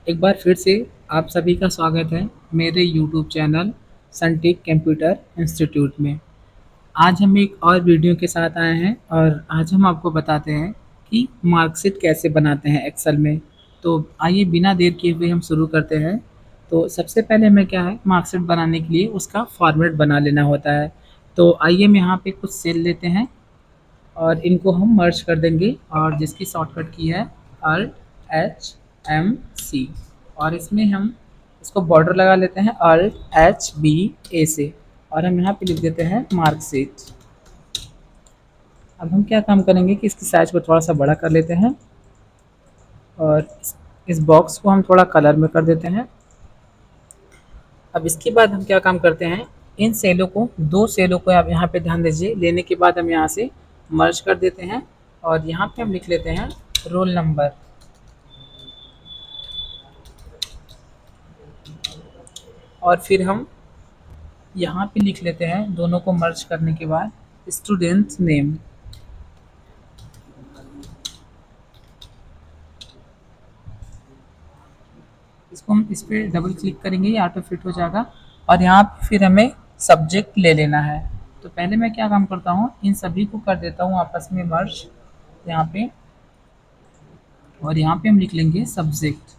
एक बार फिर से आप सभी का स्वागत है मेरे YouTube channel Suntech computer institute में। आज हम एक और वीडियो के साथ आए हैं और आज हम आपको बताते हैं कि मार्कशीट कैसे बनाते हैं एक्सेल में। तो आइए बिना देर किए हुए हम शुरू करते हैं। तो सबसे पहले हमें क्या है, मार्कशीट बनाने के लिए उसका फॉर्मेट बना लेना होता है। तो आइए हम यहाँ पे कुछ सेल लेते हैं और इनको हम मर्ज कर देंगे और जिसकी शॉर्टकट की है Alt H M C। और इसमें हम इसको बॉर्डर लगा लेते हैं Alt H B A से और हम यहाँ पे लिख देते हैं मार्कशीट। अब हम क्या काम करेंगे कि इसकी साइज को थोड़ा सा बड़ा कर लेते हैं और इस बॉक्स को हम थोड़ा कलर में कर देते हैं। अब इसके बाद हम क्या काम करते हैं, इन सेलों को, दो सेलों को आप यहाँ पे ध्यान दीजिए, लेने के बाद हम यहाँ से मर्ज कर देते हैं और यहाँ पे हम लिख लेते हैं रोल नंबर। और फिर हम यहाँ पे लिख लेते हैं, दोनों को मर्ज करने के बाद, स्टूडेंट नेम। इसको हम इस पर डबल क्लिक करेंगे, ये ऑटो फिट हो जाएगा। और यहाँ पे फिर हमें सब्जेक्ट ले लेना है। तो पहले मैं क्या काम करता हूँ, इन सभी को कर देता हूँ आपस में मर्ज यहाँ पे। और यहाँ पे हम लिख लेंगे सब्जेक्ट।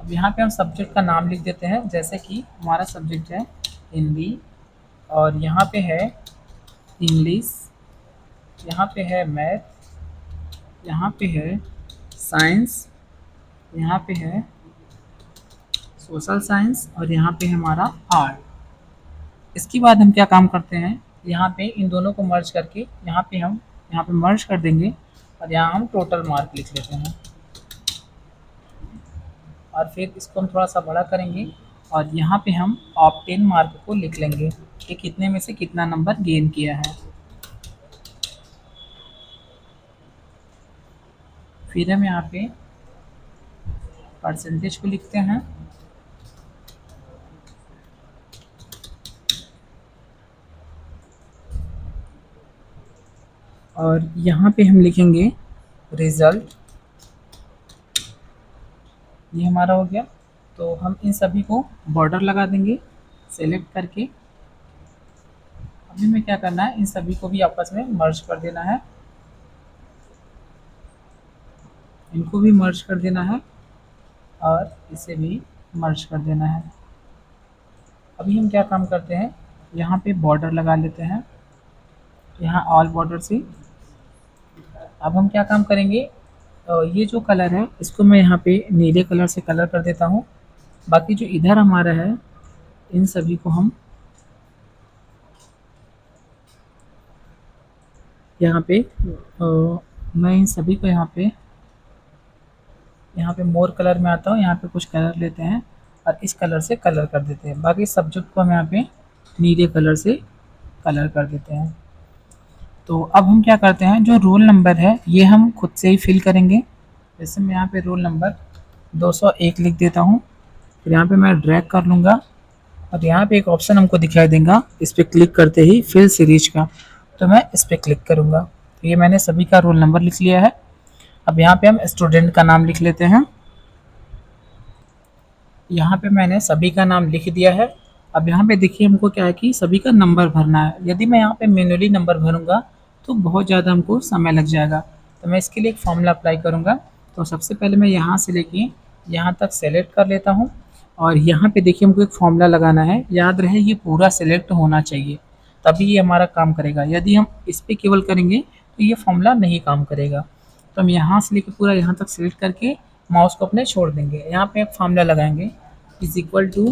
अब यहाँ पे हम सब्जेक्ट का नाम लिख देते हैं, जैसे कि हमारा सब्जेक्ट है हिंदी और यहाँ पे है इंग्लिश, यहाँ पे है मैथ, यहाँ पे है साइंस, यहाँ पे है सोशल साइंस और यहाँ पे है हमारा आर्ट। इसके बाद हम क्या काम करते हैं, यहाँ पे इन दोनों को मर्ज करके हम यहाँ पे मर्ज कर देंगे और यहाँ हम टोटल मार्क लिख लेते हैं। और फिर इसको हम थोड़ा सा बड़ा करेंगे और यहाँ पे हम ऑब्टेन मार्क को लिख लेंगे कि कितने में से कितना नंबर गेन किया है। फिर हम यहाँ पे परसेंटेज को लिखते हैं और यहाँ पे हम लिखेंगे रिज़ल्ट। ये हमारा हो गया। तो हम इन सभी को बॉर्डर लगा देंगे सेलेक्ट करके। अभी हमें क्या करना है, इन सभी को भी आपस में मर्ज कर देना है, इनको भी मर्ज कर देना है और इसे भी मर्ज कर देना है। अभी हम क्या काम करते हैं, यहाँ पे बॉर्डर लगा लेते हैं, यहाँ ऑल बॉर्डर से। अब हम क्या काम करेंगे, ये जो कलर है इसको मैं यहाँ पे नीले कलर से कलर कर देता हूँ। बाकी जो इधर हमारा है, इन सभी को हम यहाँ पे मैं इन सभी को यहाँ पे मोर कलर में आता हूँ, यहाँ पे कुछ कलर लेते हैं और इस कलर से कलर कर देते हैं। बाकी सब्जेक्ट को हम यहाँ पे नीले कलर से कलर कर देते हैं। तो अब हम क्या करते हैं, जो रोल नंबर है ये हम खुद से ही फिल करेंगे। जैसे मैं यहाँ पे रोल नंबर 201 लिख देता हूँ, फिर यहाँ पे मैं ड्रैग कर लूँगा और यहाँ पे एक ऑप्शन हमको दिखाई देगा, इस पर क्लिक करते ही फिल सीरीज का, तो मैं इस पर क्लिक करूँगा। तो ये मैंने सभी का रोल नंबर लिख लिया है। अब यहाँ पे हम स्टूडेंट का नाम लिख लेते हैं। यहाँ पे मैंने सभी का नाम लिख दिया है। अब यहाँ पे देखिए हमको क्या है कि सभी का नंबर भरना है। यदि मैं यहाँ पे मैन्युअली नंबर भरूँगा तो बहुत ज़्यादा हमको समय लग जाएगा। तो मैं इसके लिए एक फॉर्मूला अप्लाई करूँगा। तो सबसे पहले मैं यहाँ से लेके यहाँ तक सेलेक्ट कर लेता हूँ और यहाँ पे देखिए हमको एक फॉर्मूला लगाना है। याद रहे ये पूरा सेलेक्ट होना चाहिए, तभी ये हमारा काम करेगा। यदि हम इस पर केवल करेंगे तो ये फॉर्मूला नहीं काम करेगा। तो हम यहाँ से लेके पूरा यहाँ तक सेलेक्ट करके माउस को अपने छोड़ देंगे। यहाँ पे एक फॉर्मूला लगाएंगे is equal to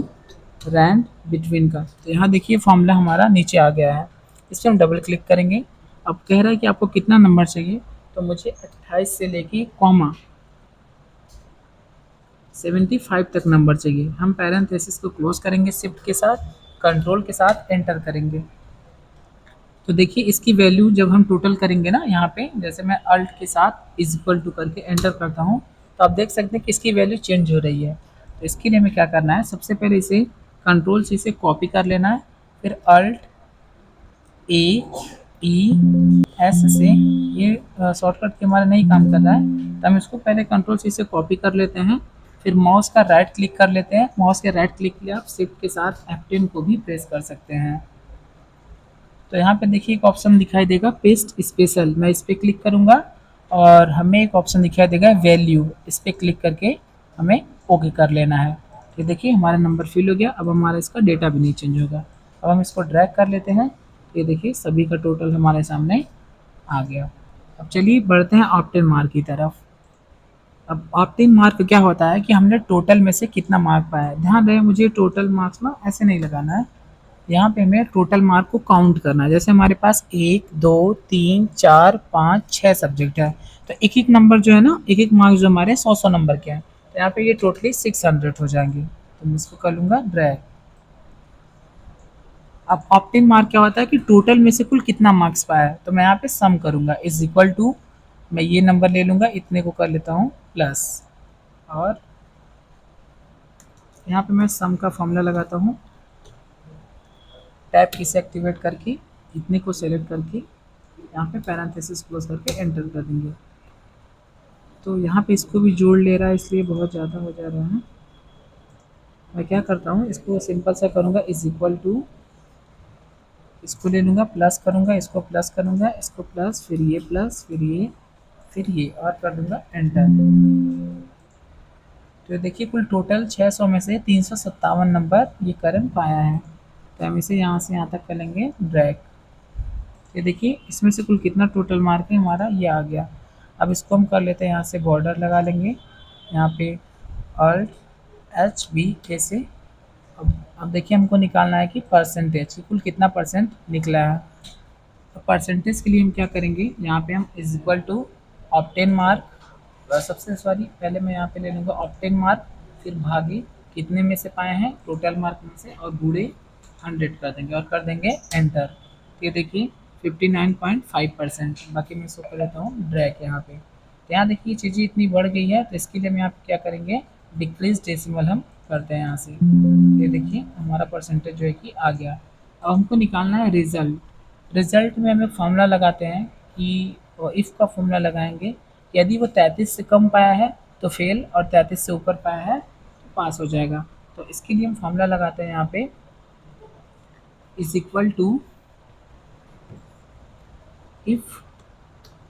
rand between का। तो यहाँ देखिए फॉर्मूला हमारा नीचे आ गया है। इस पर हम डबल क्लिक करेंगे। अब कह रहा है कि आपको कितना नंबर चाहिए, तो मुझे 28 से लेके कॉमा 75 तक नंबर चाहिए। हम पैरेंथेसिस को क्लोज करेंगे शिफ्ट के साथ, कंट्रोल के साथ एंटर करेंगे। तो देखिए इसकी वैल्यू जब हम टोटल करेंगे ना, यहाँ पे जैसे मैं अल्ट के साथ इज इक्वल टू करके एंटर करता हूँ, तो आप देख सकते हैं कि इसकी वैल्यू चेंज हो रही है। तो इसके लिए हमें क्या करना है, सबसे पहले इसे कंट्रोल से इसे कॉपी कर लेना है, फिर अल्ट ए ES से ये शॉर्टकट के हमारा नहीं काम कर रहा है, तो हम इसको पहले कंट्रोल सी से कॉपी कर लेते हैं, फिर माउस का राइट क्लिक कर लेते हैं। माउस के राइट क्लिक के लिए आप शिफ्ट के साथ F10 को भी प्रेस कर सकते हैं। तो यहाँ पे देखिए एक ऑप्शन दिखाई देगा पेस्ट स्पेशल, मैं इस पर क्लिक करूँगा और हमें एक ऑप्शन दिखाई देगा वैल्यू, इस पर क्लिक करके हमें ओके कर लेना है। तो देखिए हमारा नंबर फिल हो गया, अब हमारा इसका डेटा भी नहीं चेंज होगा। अब हम इसको ड्रैग कर लेते हैं, ये देखिए सभी का टोटल हमारे सामने आ गया। अब चलिए बढ़ते हैं ऑप्टेन मार्क की तरफ। अब ऑप्टेन मार्क क्या होता है कि हमने टोटल में से कितना मार्क पाया है। ध्यान रहे मुझे टोटल मार्क्स ना ऐसे नहीं लगाना है, यहाँ पे हमें टोटल मार्क को काउंट करना है। जैसे हमारे पास 1 2 3 4 5 6 सब्जेक्ट है, तो एक एक नंबर जो है ना, एक एक मार्क्स जो हमारे 100 नंबर के हैं, तो यहाँ पे ये टोटली 600 हो जाएंगे। तो मैं इसको कर लूँगा ड्रैग। अब ऑप्टिम मार्क क्या होता है कि टोटल में से कुल कितना मार्क्स पाया है, तो मैं यहाँ पे सम करूँगा इज इक्वल टू, मैं ये नंबर ले लूँगा, इतने को कर लेता हूँ प्लस, और यहाँ पे मैं सम का फॉर्मूला लगाता हूँ, टैब की से एक्टिवेट करके इतने को सेलेक्ट करके यहाँ पे पैरेंथेसिस क्लोज करके एंटर कर देंगे। तो यहाँ पे इसको भी जोड़ ले रहा है, इसलिए बहुत ज़्यादा हो जा रहा है। मैं क्या करता हूँ, इसको सिंपल सा करूँगा इज इक्वल टू, इसको ले लूँगा प्लस करूँगा, इसको प्लस करूँगा, इसको प्लस, फिर ये प्लस, फिर ये, फिर ये, और कर दूँगा एंटर। तो देखिए कुल टोटल 600 में से 357 नंबर ये करण पाया है। तो हम इसे यहाँ से यहाँ तक करेंगे ड्रैग। ये देखिए इसमें से कुल कितना टोटल मार्क है हमारा, ये आ गया। अब इसको हम कर लेते हैं, यहाँ से बॉर्डर लगा लेंगे, यहाँ पे Alt HB से। अब देखिए हमको निकालना है कि परसेंटेज कुल कितना परसेंट निकला है। तो परसेंटेज के लिए हम क्या करेंगे, यहाँ पे हम is equal to obtain mark, सबसे सॉरी पहले मैं यहाँ पे ले लूँगा ऑप्टेन मार्क, फिर भागे कितने में से पाए हैं टोटल मार्क में से, और बूढ़े 100 कर देंगे और कर देंगे एंटर। ये देखिए 59.5%। बाकी मैं इसको कर लेता हूँ ड्रैग यहाँ पे। तो यहाँ देखिए चीज़ें इतनी बढ़ गई है, तो इसके लिए हम यहाँ पे क्या करेंगे, डिक्रीज डेसिमल हम करते हैं यहाँ से। ये देखिए हमारा परसेंटेज जो है कि आ गया। अब हमको निकालना है रिजल्ट। रिजल्ट में हमें फॉर्मूला लगाते हैं कि इफ़ का फॉर्मूला लगाएंगे, यदि वो 33 से कम पाया है तो फेल, और 33 से ऊपर पाया है तो पास हो जाएगा। तो इसके लिए हम फॉर्मूला लगाते हैं यहाँ पे is equal to, if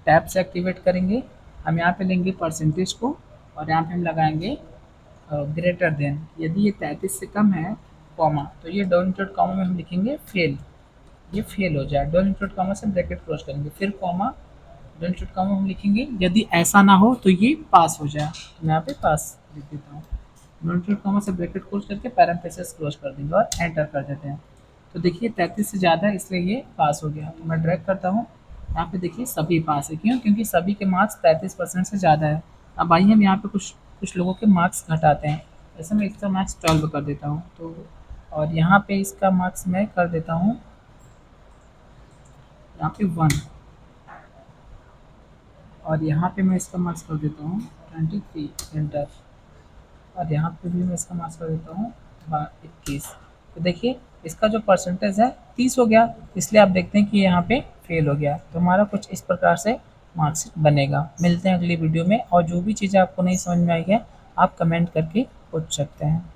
tab से एक्टिवेट करेंगे, हम यहाँ पे लेंगे परसेंटेज को और यहाँ पे हम लगाएंगे ग्रेटर देन, यदि ये 33 से कम है कॉमा, तो ये डबल इंटरेड कॉमा में हम लिखेंगे फेल, ये फेल हो जाए। डबल इंटरेड कॉमा से ब्रैकेट क्लोज करेंगे, फिर कॉमा, डबल इंटरेड कॉमा हम लिखेंगे, यदि ऐसा ना हो तो ये पास हो जाए। तो मैं यहाँ पे पास लिख देता हूँ। डबल इंटरेड कॉमा से ब्रैकेट क्लोज करके पैरेंथेसिस क्लोज कर देंगे और एंटर कर देते हैं। तो देखिए 33 से ज़्यादा है इसलिए ये पास हो गया। तो मैं ड्रैग करता हूँ, यहाँ पे देखिए सभी पास है, क्यों, क्योंकि सभी के मार्क्स 33% से ज़्यादा है। अब आइए हम यहाँ पे कुछ कुछ लोगों के मार्क्स घटाते हैं। जैसे मैं इसका मार्क्स 12 कर देता हूँ, तो और यहाँ पे इसका मार्क्स मैं कर देता हूँ यहाँ पे 1, और यहाँ पे मैं इसका मार्क्स कर देता हूँ 23 एंटर, और यहाँ पे भी मैं इसका मार्क्स कर देता हूँ 21। तो देखिए इसका जो परसेंटेज है 30 हो गया, इसलिए आप देखते हैं कि यहाँ पे फेल हो गया। तो हमारा कुछ इस प्रकार से मार्क्स बनेगा। मिलते हैं अगली वीडियो में, और जो भी चीज़ें आपको नहीं समझ में आई है आप कमेंट करके पूछ सकते हैं।